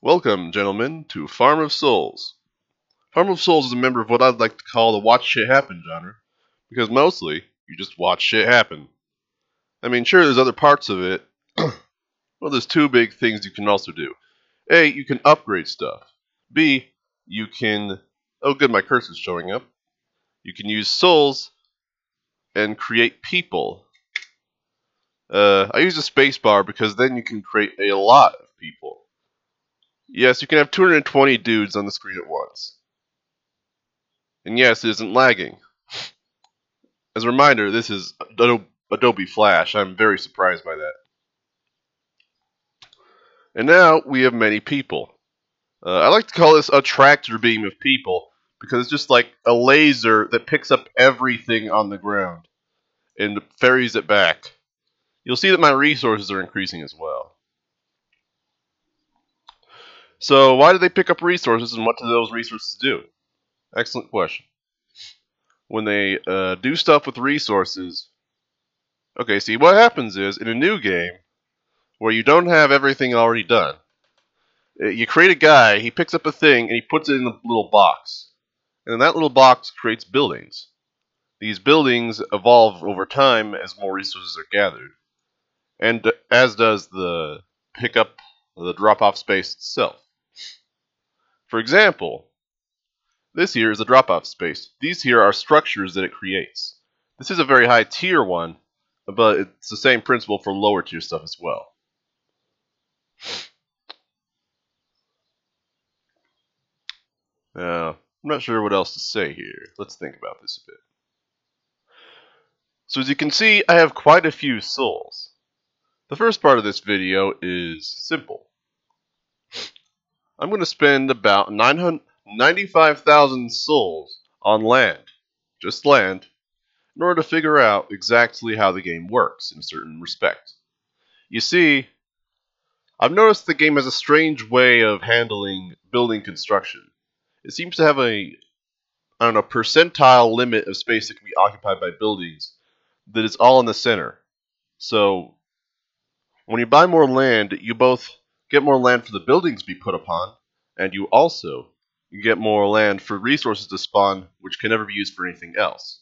Welcome, gentlemen, to Farm of Souls. Farm of Souls is a member of what I'd like to call the watch shit happen genre, because mostly, you just watch shit happen. I mean, sure, there's other parts of it. Well, there's two big things you can also do. A, you can upgrade stuff. B, you can... Oh good, my cursor's showing up. You can use souls and create people. I use a spacebar because then you can create a lot of people. Yes, you can have 220 dudes on the screen at once. And yes, it isn't lagging. As a reminder, this is Adobe Flash. I'm very surprised by that. And now we have many people. I like to call this a tractor beam of people because it's just like a laser that picks up everything on the ground and ferries it back. You'll see that my resources are increasing as well. So why do they pick up resources and what do those resources do? Excellent question. When they do stuff with resources... Okay, see, what happens is, in a new game, where you don't have everything already done, you create a guy, he picks up a thing, and he puts it in a little box. And then that little box creates buildings. These buildings evolve over time as more resources are gathered. And as does the drop-off space itself. For example, this here is a drop-off space. These here are structures that it creates. This is a very high tier one, but it's the same principle for lower tier stuff as well. I'm not sure what else to say here. Let's think about this a bit. So as you can see, I have quite a few souls. The first part of this video is simple. I'm going to spend about 95,000 souls on land, just land, in order to figure out exactly how the game works in a certain respect. You see, I've noticed the game has a strange way of handling building construction. It seems to have a, percentile limit of space that can be occupied by buildings that is all in the center. So, when you buy more land, you both get more land for the buildings to be put upon, and you get more land for resources to spawn, which can never be used for anything else.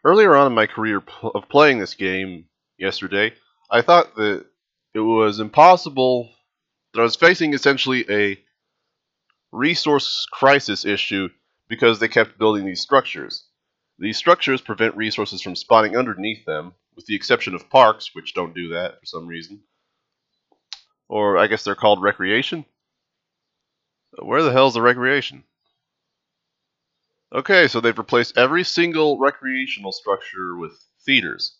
Earlier on in my career of playing this game yesterday, I thought that it was impossible, that I was facing essentially a resource crisis issue because they kept building these structures. These structures prevent resources from spawning underneath them, with the exception of parks, which don't do that for some reason. Or I guess they're called recreation? Where the hell's the recreation? Okay, so they've replaced every single recreational structure with theaters.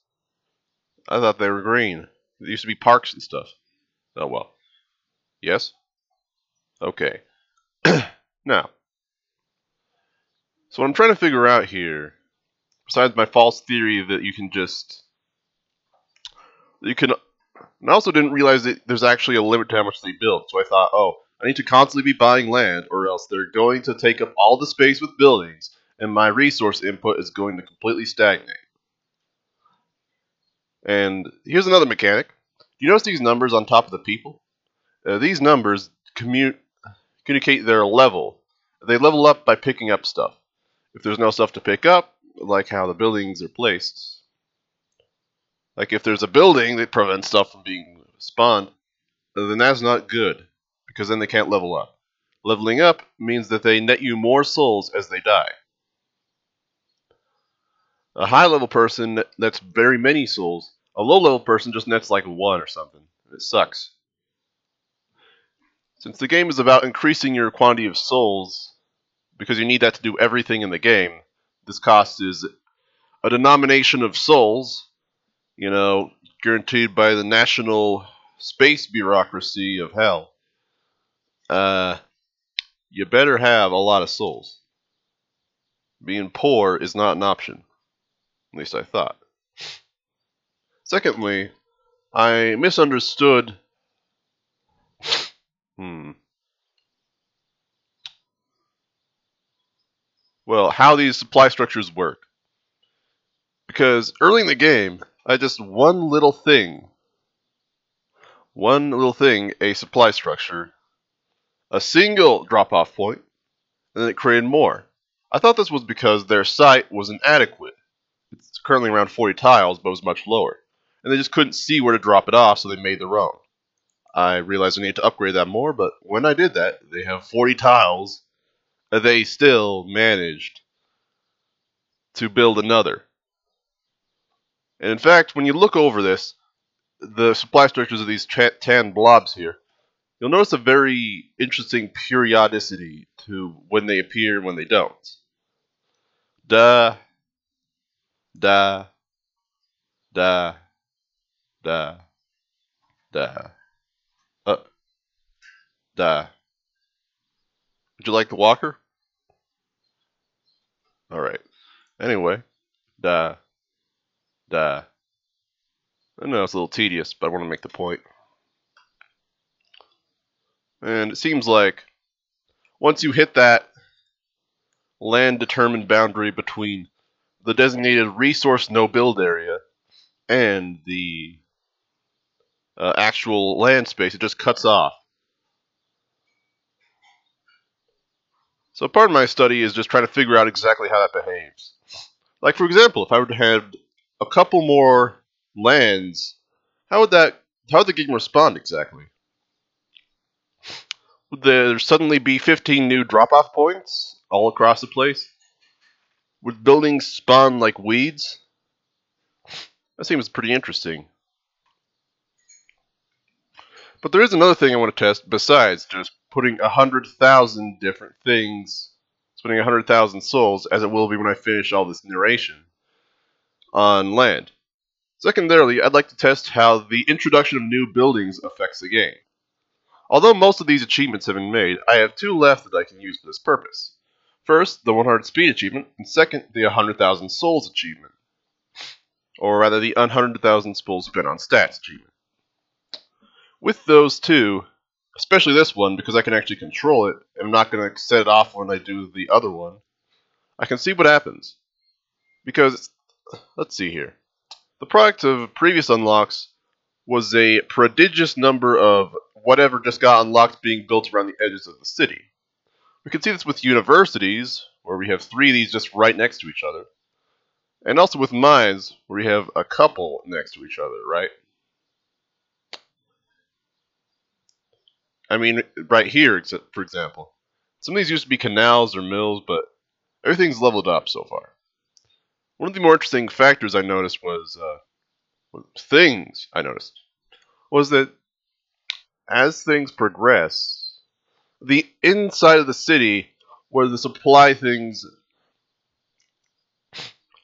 I thought they were green. There used to be parks and stuff. Oh well. Yes? Okay. Now, so what I'm trying to figure out here, besides my false theory that and I also didn't realize that there's actually a limit to how much they build, so I thought, oh, I need to constantly be buying land, or else they're going to take up all the space with buildings, and my resource input is going to completely stagnate. And here's another mechanic. Do you notice these numbers on top of the people? These numbers communicate their level. They level up by picking up stuff. If there's no stuff to pick up, like how the buildings are placed, like if there's a building that prevents stuff from being spawned, then that's not good, because then they can't level up. Leveling up means that they net you more souls as they die. A high level person nets very many souls. A low level person just nets like 1 or something. It sucks. Since the game is about increasing your quantity of souls, because you need that to do everything in the game, this cost is a denomination of souls, guaranteed by the national space bureaucracy of hell. You better have a lot of souls. Being poor is not an option. At least I thought. Secondly, I misunderstood... Well, how these supply structures work. Because early in the game, I had just one little thing, a supply structure, a single drop-off point, and then it created more. I thought this was because their site was inadequate. It's currently around 40 tiles, but it was much lower. And they just couldn't see where to drop it off, so they made their own. I realized I needed to upgrade that more, but when I did that, they have 40 tiles, and they still managed to build another. And in fact, when you look over this, the supply structures of these tan blobs here, you'll notice a very interesting periodicity to when they appear and when they don't. Da, da, da, da, da, da. Would you like the walker? Alright. Anyway, da, da. I know it's a little tedious, but I want to make the point. And it seems like once you hit that land-determined boundary between the designated resource no-build area and the actual land space, it just cuts off. So part of my study is just trying to figure out exactly how that behaves. Like, for example, if I were to have a couple more lands, how would the game respond exactly? Would there suddenly be 15 new drop-off points all across the place? Would buildings spawn like weeds? That seems pretty interesting. But there is another thing I want to test besides just putting 100,000 different things, spending 100,000 souls, as it will be when I finish all this narration, on land. Secondarily, I'd like to test how the introduction of new buildings affects the game. Although most of these achievements have been made, I have two left that I can use for this purpose. First, the 100 speed achievement, and second, the 100,000 souls achievement. Or rather, the 100,000 souls spent on stats achievement. With those two, especially this one, because I can actually control it, and I'm not going to set it off when I do the other one, I can see what happens. Because, let's see here. The product of previous unlocks was a prodigious number of whatever just got unlocked being built around the edges of the city. We can see this with universities, where we have 3 of these just right next to each other. And also with mines, where we have a couple next to each other, right? I mean, right here, for example. Some of these used to be canals or mills, but everything's leveled up so far. One of the more interesting factors I noticed was, was that as things progress, the inside of the city, where the supply things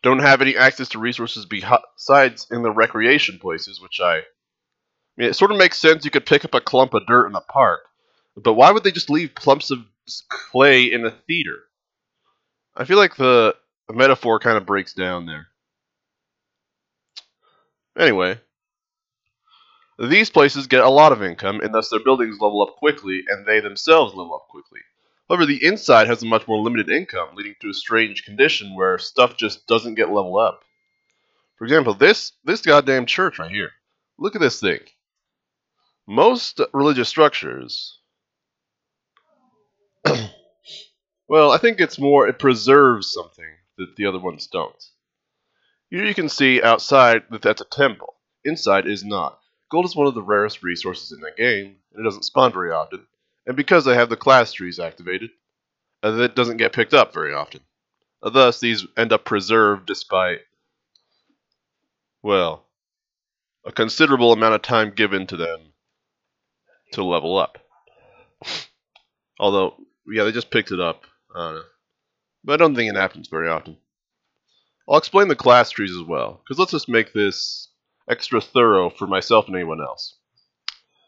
don't have any access to resources besides in the recreation places, which I mean, it sort of makes sense you could pick up a clump of dirt in a park, but why would they just leave clumps of clay in a theater? I feel like the metaphor kind of breaks down there. Anyway, these places get a lot of income, and thus their buildings level up quickly, and they themselves level up quickly. However, the inside has a much more limited income, leading to a strange condition where stuff just doesn't get leveled up. For example, this goddamn church right here. Look at this thing. Most religious structures, well, I think it preserves something that the other ones don't. Here you can see outside that that's a temple. Inside is not. Gold is one of the rarest resources in the game, and it doesn't spawn very often. And because I have the class trees activated, that doesn't get picked up very often. Thus, these end up preserved despite, well, a considerable amount of time given to them to level up. Although, yeah, they just picked it up. I don't know. But I don't think it happens very often. I'll explain the class trees as well, because let's just make this extra thorough for myself and anyone else.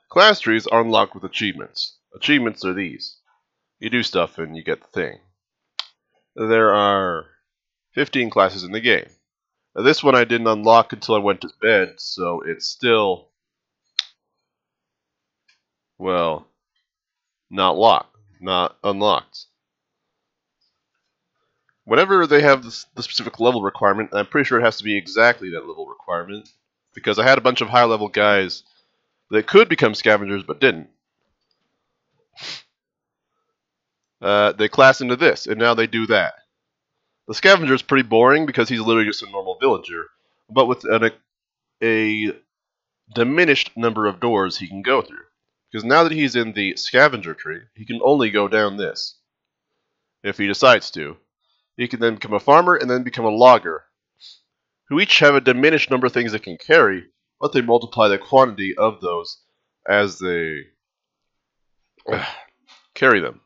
Class trees are unlocked with achievements. Achievements are these. You do stuff and you get the thing. There are 15 classes in the game. Now, this one I didn't unlock until I went to bed, so it's still, well, not unlocked. Whenever they have the specific level requirement, I'm pretty sure it has to be exactly that level requirement, because I had a bunch of high-level guys that could become scavengers but didn't. they class into this, and now they do that. The scavenger is pretty boring because he's literally just a normal villager, but with a diminished number of doors he can go through. Because now that he's in the scavenger tree, he can only go down this. If he decides to. He can then become a farmer and then become a logger, who each have a diminished number of things they can carry, but they multiply the quantity of those as they carry them.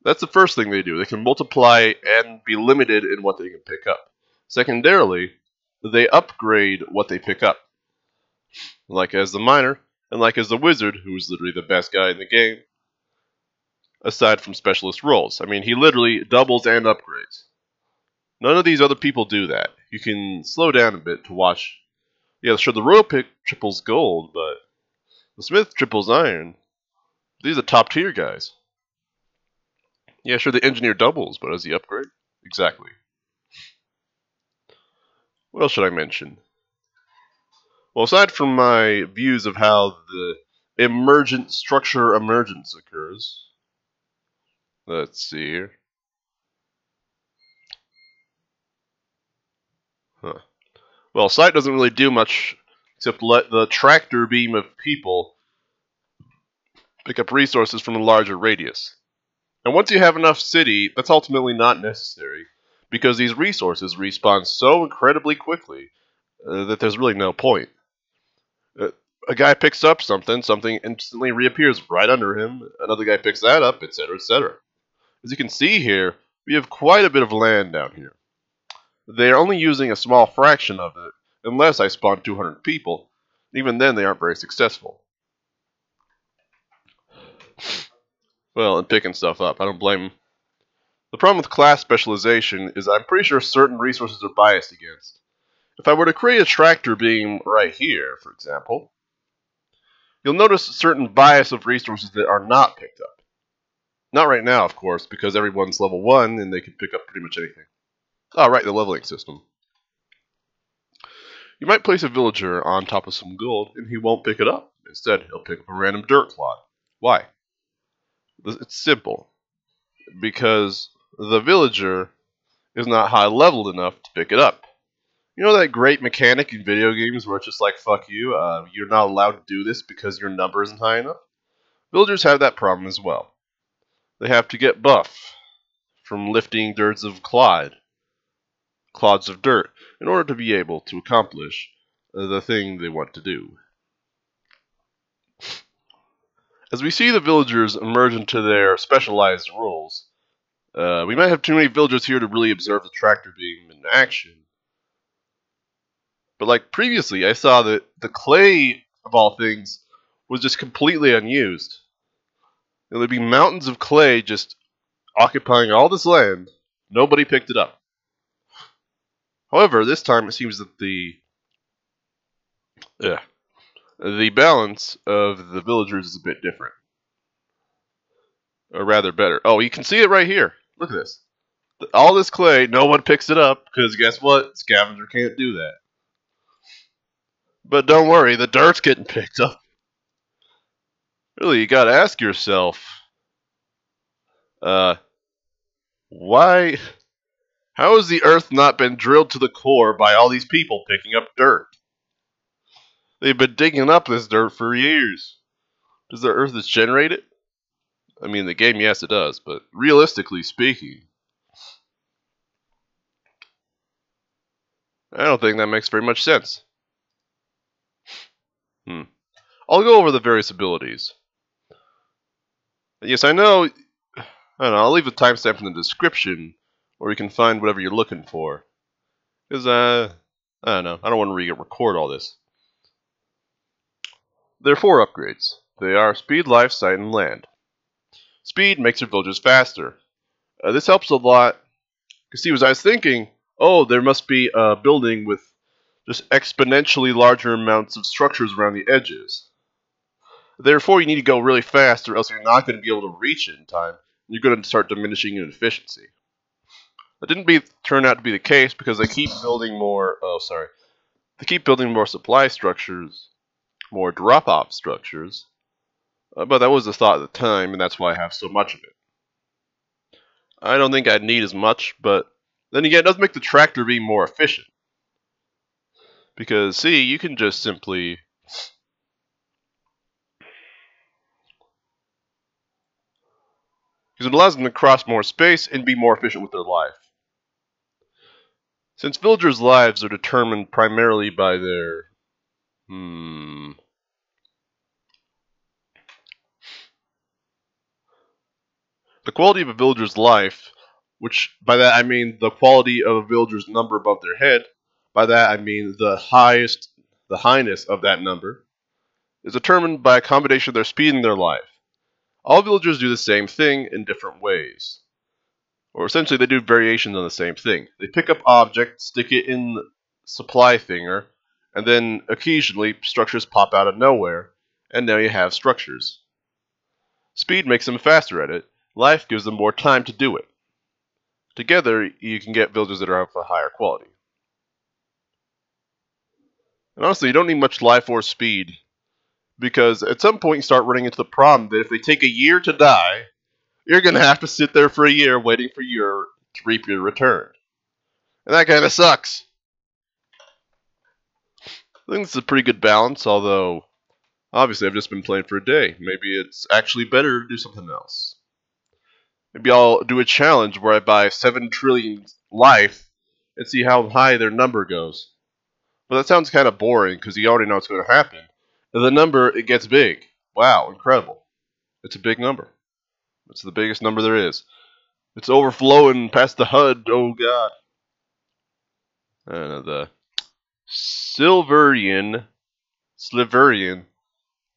That's the first thing they do. They can multiply and be limited in what they can pick up. Secondarily, they upgrade what they pick up. Like as the miner, and like as the wizard, who is literally the best guy in the game, aside from specialist roles. I mean, he literally doubles and upgrades. None of these other people do that. You can slow down a bit to watch. Yeah, sure, the royal pick triples gold, but the smith triples iron. These are top tier guys. Yeah, sure, the engineer doubles, but does he upgrade? Exactly. What else should I mention? Well, aside from my views of how the emergent structure emergence occurs, let's see here. Well, sight doesn't really do much except let the tractor beam of people pick up resources from a larger radius. And once you have enough city, that's ultimately not necessary, because these resources respawn so incredibly quickly that there's really no point. A guy picks up something instantly reappears right under him, another guy picks that up, etc., etc. As you can see here, we have quite a bit of land down here. They are only using a small fraction of it, unless I spawn 200 people. Even then, they aren't very successful. Well, and picking stuff up, I don't blame them. The problem with class specialization is I'm pretty sure certain resources are biased against. If I were to create a tractor beam right here, for example, you'll notice a certain bias of resources that are not picked up. Not right now, of course, because everyone's level 1 and they can pick up pretty much anything. Oh, right, the leveling system. You might place a villager on top of some gold, and he won't pick it up. Instead, he'll pick up a random dirt clod. Why? It's simple. Because the villager is not high leveled enough to pick it up. You know that great mechanic in video games where it's just like, fuck you, you're not allowed to do this because your number isn't high enough? Villagers have that problem as well. They have to get buff from lifting clods of dirt, in order to be able to accomplish the thing they want to do. As we see the villagers emerge into their specialized roles, we might have too many villagers here to really observe the tractor beam in action. But like previously, I saw that the clay, of all things, was just completely unused. There'd be mountains of clay just occupying all this land. Nobody picked it up. However, this time it seems that the balance of the villagers is a bit different. Or rather better. Oh, you can see it right here. Look at this. All this clay, no one picks it up, because guess what? Scavenger can't do that. But don't worry, the dirt's getting picked up. Really, you gotta ask yourself, why? How has the earth not been drilled to the core by all these people picking up dirt? They've been digging up this dirt for years. Does the earth just generate it? I mean, the game, yes, it does, but realistically speaking, I don't think that makes very much sense. I'll go over the various abilities. Yes, I know, I'll leave a timestamp in the description, where you can find whatever you're looking for. Because, I don't know, I don't want to record all this. There are 4 upgrades. They are Speed, Life, Sight, and Land. Speed makes your villagers faster. This helps a lot. Because see, as I was thinking, oh, there must be a building with just exponentially larger amounts of structures around the edges. Therefore, you need to go really fast, or else you're not going to be able to reach it in time. You're going to start diminishing in efficiency. That didn't turn out to be the case because they keep building more. They keep building more supply structures, more drop-off structures. But that was the thought at the time, and that's why I have so much of it. I don't think I'd need as much, but then again, it does make the tractor be more efficient. Because, see, you can just simply... Because it allows them to cross more space and be more efficient with their life. Since villagers' lives are determined primarily by their... The quality of a villager's life, which by that I mean the quality of a villager's number above their head, by that I mean the highness of that number, is determined by a combination of their speed and their life. All villagers do the same thing in different ways. Or essentially they do variations on the same thing. They pick up objects, stick it in the supply thinger, and then occasionally structures pop out of nowhere, and now you have structures. Speed makes them faster at it. Life gives them more time to do it. Together, you can get villagers that are of a higher quality. And honestly, you don't need much life or speed, because at some point you start running into the problem that if they take a year to die, you're going to have to sit there for a year waiting for to reap your return. And that kind of sucks. I think it's a pretty good balance, although obviously I've just been playing for a day. Maybe it's actually better to do something else. Maybe I'll do a challenge where I buy 7 trillion life and see how high their number goes. But that sounds kind of boring because you already know what's going to happen. And the number, it gets big. Wow, incredible. It's a big number. It's the biggest number there is. It's overflowing past the HUD. Oh, God. The Sliverian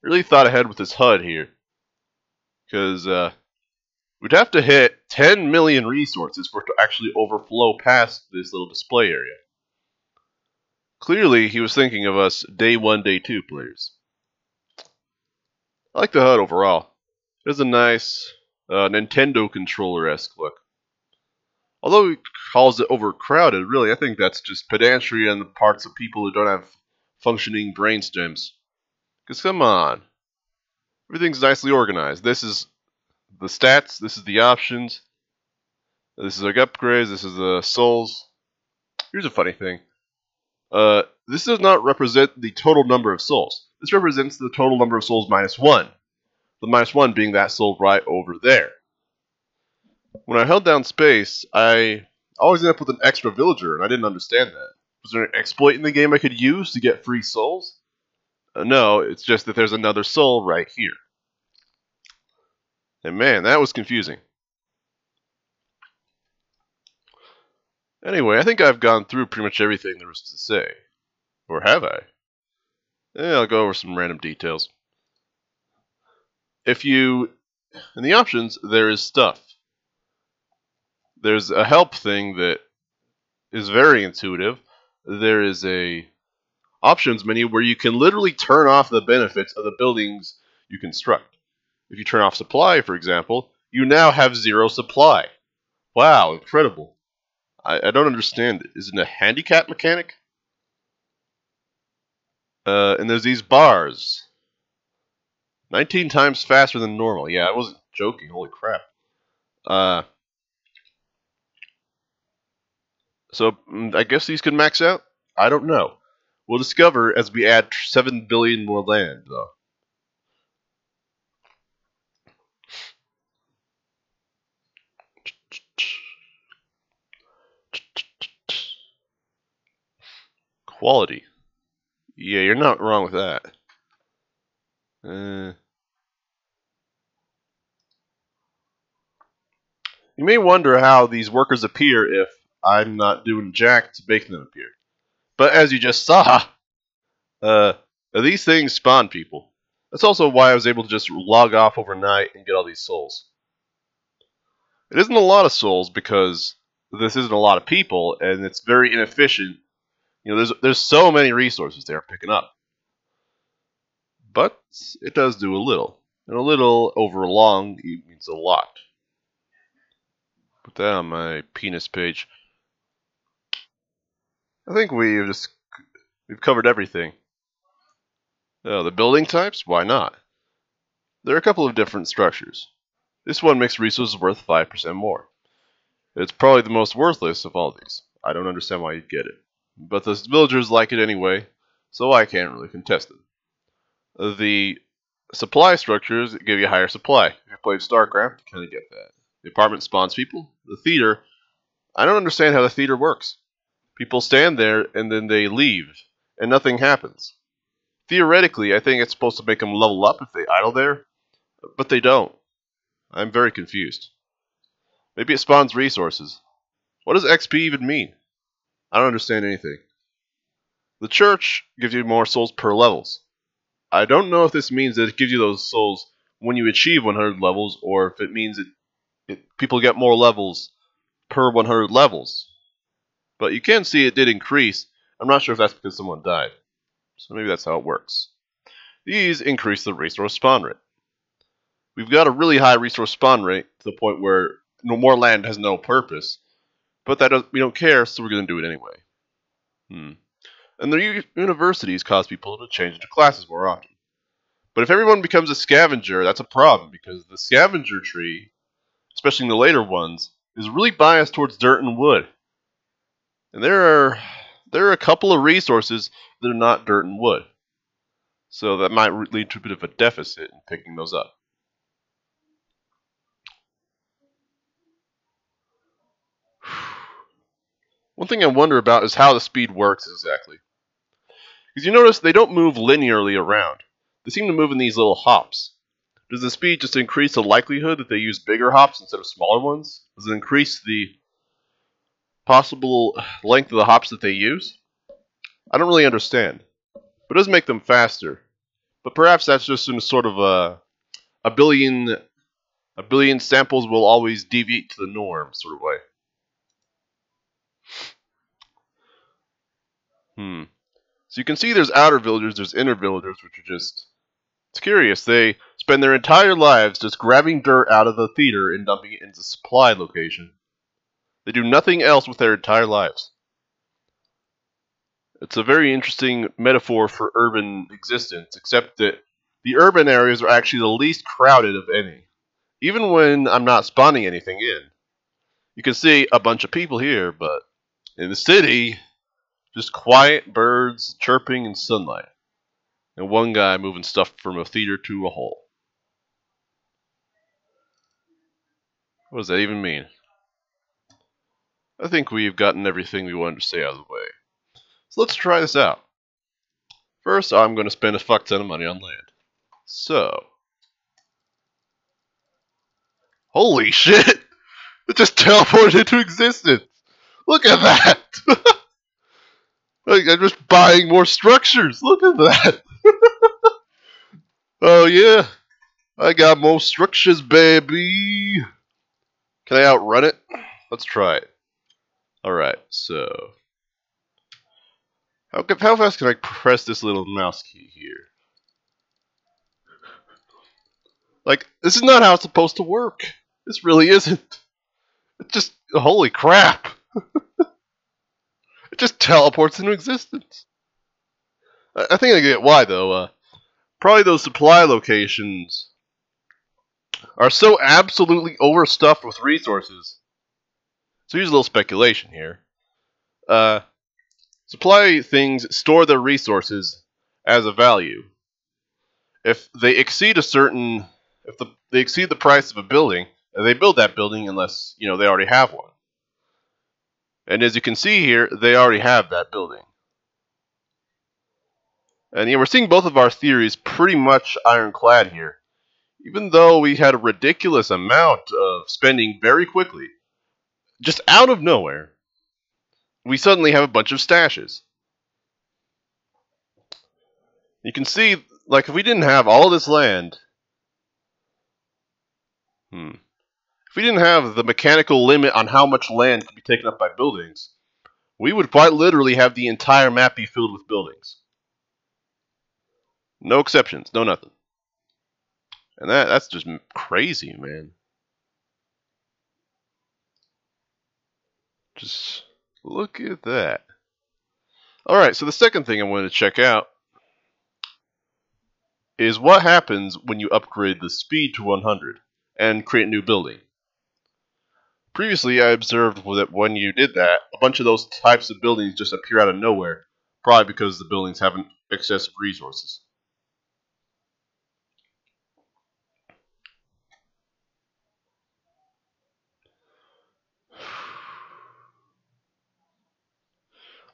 really thought ahead with his HUD here. Because we'd have to hit 10 million resources for it to actually overflow past this little display area. Clearly, he was thinking of us day 1, day 2 players. I like the HUD overall. It has a nice Nintendo controller-esque look. Although he calls it overcrowded, really, I think that's just pedantry on the parts of people who don't have functioning brainstems. Because come on. Everything's nicely organized. This is the stats, this is the options, this is our upgrades, this is the souls. Here's a funny thing. This does not represent the total number of souls. This represents the total number of souls minus 1. The minus 1 being that soul right over there. When I held down space, I always ended up with an extra villager, and I didn't understand that. Was there an exploit in the game I could use to get free souls? No, it's just that there's another soul right here. And man, that was confusing. Anyway, I think I've gone through pretty much everything there was to say. Or have I? I'll go over some random details. In the options, there is stuff. There's a help thing that is very intuitive. There is a options menu where you can literally turn off the benefits of the buildings you construct. If you turn off supply, for example, you now have 0 supply. Wow, incredible. I don't understand it. Is it a handicap mechanic? And there's these bars. 19 times faster than normal. Yeah, I wasn't joking. Holy crap. So, I guess these can max out? I don't know. We'll discover as we add 7 billion more land, though. Quality. Yeah, you're not wrong with that. You may wonder how these workers appear if I'm not doing jack to make them appear. But as you just saw, these things spawn people. That's also why I was able to just log off overnight and get all these souls. It isn't a lot of souls because this isn't a lot of people, and it's very inefficient. You know, there's so many resources they're picking up. But it does do a little. And a little over long means a lot. Put that on my penis page. I think we've covered everything. The building types? Why not? There are a couple of different structures. This one makes resources worth 5% more. It's probably the most worthless of all these. I don't understand why you'd get it. But the villagers like it anyway, so I can't really contest it. The supply structures give you higher supply. If you played StarCraft, you kind of get that. The apartment spawns people. The theater, I don't understand how the theater works. People stand there and then they leave, and nothing happens. Theoretically, I think it's supposed to make them level up if they idle there, but they don't. I'm very confused. Maybe it spawns resources. What does XP even mean? I don't understand anything. The church gives you more souls per levels. I don't know if this means that it gives you those souls when you achieve 100 levels, or if it means people get more levels per 100 levels. But you can see it did increase. I'm not sure if that's because someone died. So maybe that's how it works. These increase the resource spawn rate. We've got a really high resource spawn rate to the point where more land has no purpose. But we don't care, so we're going to do it anyway. And the universities cause people to change into classes more often. But if everyone becomes a scavenger, that's a problem, because the scavenger tree, especially in the later ones, is really biased towards dirt and wood. And there are a couple of resources that are not dirt and wood. So that might lead to a bit of a deficit in picking those up. One thing I wonder about is how the speed works exactly. Because you notice they don't move linearly around. They seem to move in these little hops. Does the speed just increase the likelihood that they use bigger hops instead of smaller ones? Does it increase the possible length of the hops that they use? I don't really understand. But it does make them faster. But perhaps that's just in a sort of a billion samples will always deviate to the norm sort of way. So you can see there's outer villagers, there's inner villagers, which are just... It's curious. They spend their entire lives just grabbing dirt out of the theater and dumping it into a supply location. They do nothing else with their entire lives. It's a very interesting metaphor for urban existence, except that the urban areas are actually the least crowded of any. Even when I'm not spawning anything in. You can see a bunch of people here, but in the city, just quiet birds chirping and sunlight. And one guy moving stuff from a theater to a hole. What does that even mean? I think we've gotten everything we wanted to say out of the way. So let's try this out. First, I'm going to spend a fuck ton of money on land. So. Holy shit! It just teleported into existence! Look at that! I'm just buying more structures! Look at that! Oh yeah! I got more structures, baby! Can I outrun it? Let's try it. Alright, so... How fast can I press this little mouse key here? Like, this is not how it's supposed to work. This really isn't. It just... Holy crap! It just teleports into existence. I think I get why, though. Probably those supply locations are so absolutely overstuffed with resources. So here's a little speculation here. Supply things store their resources as a value. If they exceed a certain... they exceed the price of a building, they build that building unless, they already have one. And as you can see here, they already have that building. And we're seeing both of our theories pretty much ironclad here. Even though we had a ridiculous amount of spending very quickly, just out of nowhere, we suddenly have a bunch of stashes. You can see, like, if we didn't have all this land... If we didn't have the mechanical limit on how much land could be taken up by buildings, we would quite literally have the entire map be filled with buildings. No exceptions, no nothing. And that's just crazy, man. Just look at that. Alright, so the second thing I wanted to check out is what happens when you upgrade the speed to 100 and create a new building. Previously, I observed that when you did that, a bunch of those types of buildings just appear out of nowhere, probably because the buildings have excessive resources.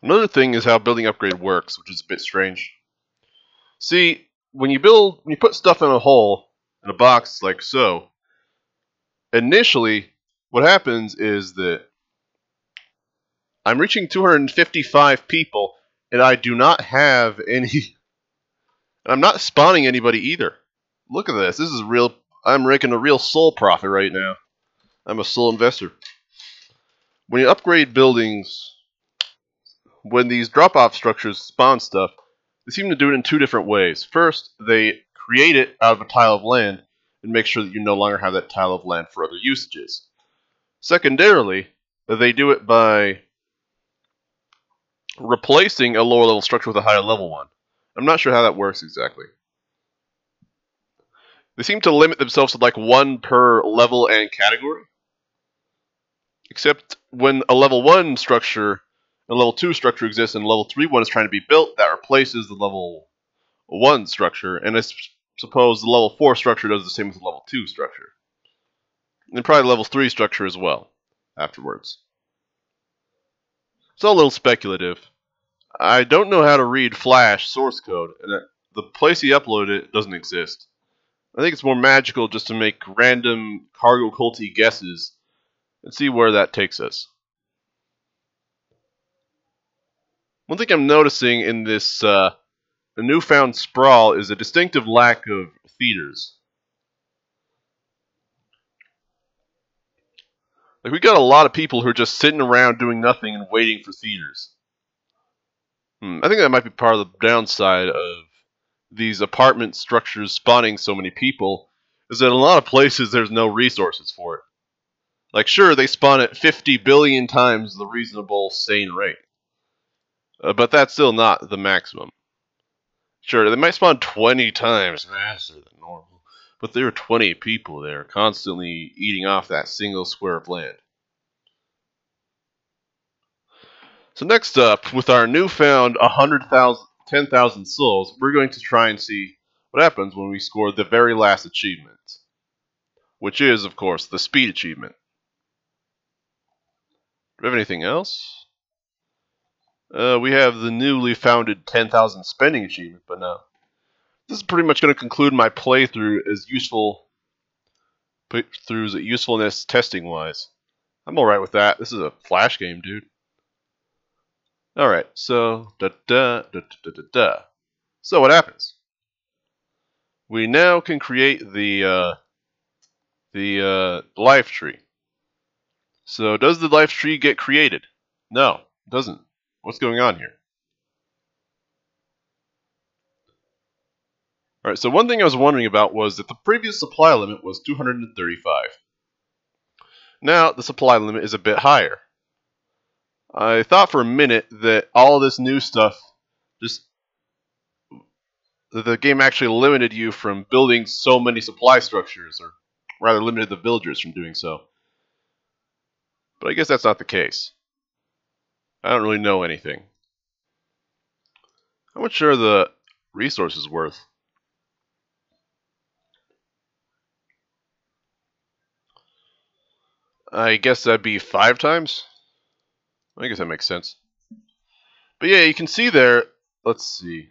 Another thing is how building upgrade works, which is a bit strange. See, when you put stuff in a hole, in a box like so, initially, what happens is that I'm reaching 255 people, and I do not have any, and I'm not spawning anybody either. Look at this. This is real. I'm making a real soul profit right now. I'm a soul investor. When you upgrade buildings, when these drop-off structures spawn stuff, they seem to do it in two different ways. First, they create it out of a tile of land and make sure that you no longer have that tile of land for other usages. Secondarily, they do it by replacing a lower level structure with a higher level one. I'm not sure how that works exactly. They seem to limit themselves to like one per level and category. Except when a level 1 structure and level 2 structure exists and level 3 one is trying to be built, that replaces the level 1 structure, and I suppose the level 4 structure does the same with the level 2 structure. And probably level 3 structure as well, afterwards. It's all a little speculative. I don't know how to read Flash source code, and the place he uploaded it doesn't exist. I think it's more magical just to make random cargo culty guesses and see where that takes us. One thing I'm noticing in this newfound sprawl is a distinctive lack of theaters. Like, we got a lot of people who are just sitting around doing nothing and waiting for theaters. I think that might be part of the downside of these apartment structures spawning so many people, is that in a lot of places there's no resources for it. Like, sure, they spawn at 50 billion times the reasonable, sane rate. But that's still not the maximum. Sure, they might spawn 20 times faster than normal, but there are 20 people there constantly eating off that single square of land. So next up, with our newfound 10,000 souls, we're going to try and see what happens when we score the very last achievement, which is, of course, the speed achievement. Do we have anything else? We have the newly founded 10,000 spending achievement, but no. This is pretty much going to conclude my playthrough as usefulness testing wise. I'm alright with that. This is a Flash game, dude. Alright, so So what happens? We now can create the life tree. So does the life tree get created? No, it doesn't. What's going on here? Alright, so one thing I was wondering about was that the previous supply limit was 235. Now the supply limit is a bit higher. I thought for a minute that all of this new stuff, that the game actually limited you from building so many supply structures, or rather limited the villagers from doing so. But I guess that's not the case. I don't really know anything. How much are the resources worth? I guess that'd be 5 times? I guess that makes sense. But yeah, you can see there, let's see.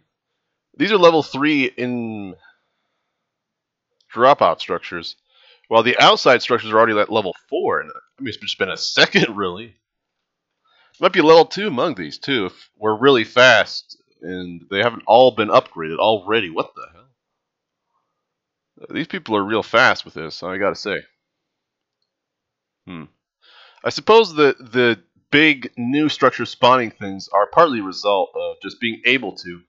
These are level 3 in drop-off structures, while the outside structures are already at level 4. And I mean, it's just been a second, really. Might be level 2 among these, too, if we're really fast, and they haven't all been upgraded already. What the hell? These people are real fast with this, I gotta say. I suppose that the big new structure spawning things are partly a result of just being able to,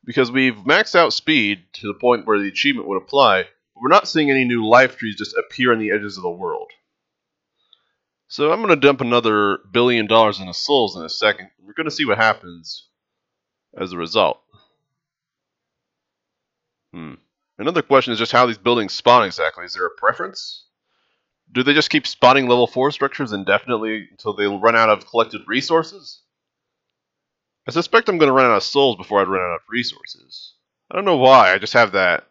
because we've maxed out speed to the point where the achievement would apply, but we're not seeing any new life trees just appear on the edges of the world. So I'm going to dump another $1 billion into souls in a second. We're going to see what happens as a result. Another question is just how these buildings spawn exactly. Is there a preference? Do they just keep spawning level 4 structures indefinitely until they run out of collected resources? I suspect I'm going to run out of souls before I run out of resources. I don't know why, I just have that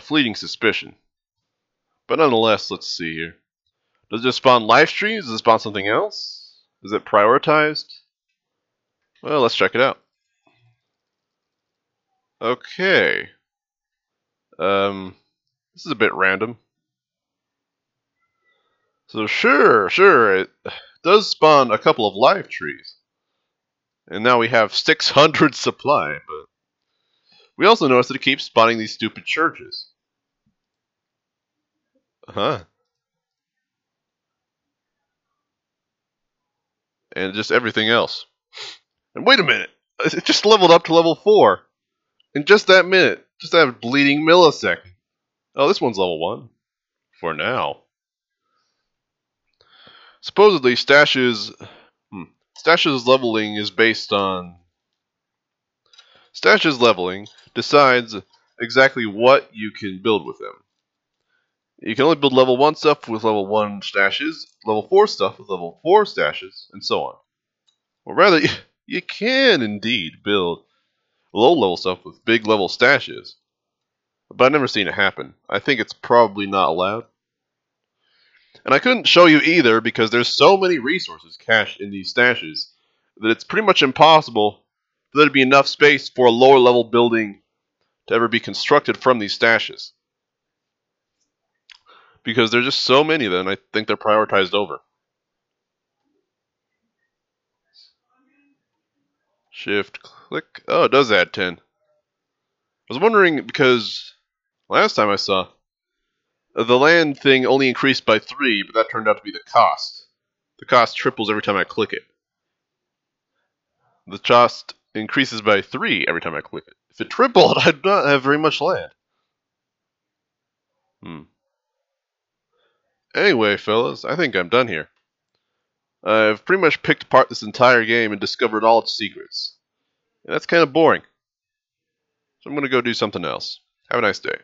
fleeting suspicion. But nonetheless, let's see here. Does it just spawn live streams? Does it spawn something else? Is it prioritized? Well, let's check it out. Okay. This is a bit random. So sure, it does spawn a couple of live trees. And now we have 600 supply, but we also notice that it keeps spawning these stupid churches. Huh. And just everything else. And wait a minute! It just leveled up to level 4. In just that minute. Just that bleeding millisecond. Oh, this one's level 1. For now. Supposedly, Stash's leveling is based on... Stash's leveling decides exactly what you can build with him. You can only build level 1 stuff with level 1 stashes, level 4 stuff with level 4 stashes, and so on. Or rather, you can indeed build low-level stuff with big-level stashes. But I've never seen it happen. I think it's probably not allowed. And I couldn't show you either because there's so many resources cached in these stashes that it's pretty much impossible for there to be enough space for a lower-level building to ever be constructed from these stashes. Because there's just so many of them, I think they're prioritized over. Shift, click. Oh, it does add 10. I was wondering because last time I saw the land thing only increased by 3, but that turned out to be the cost. The cost triples every time I click it. The cost increases by 3 every time I click it. If it tripled, I'd not have very much land. Anyway, fellas, I think I'm done here. I've pretty much picked apart this entire game and discovered all its secrets. And that's kind of boring. So I'm going to go do something else. Have a nice day.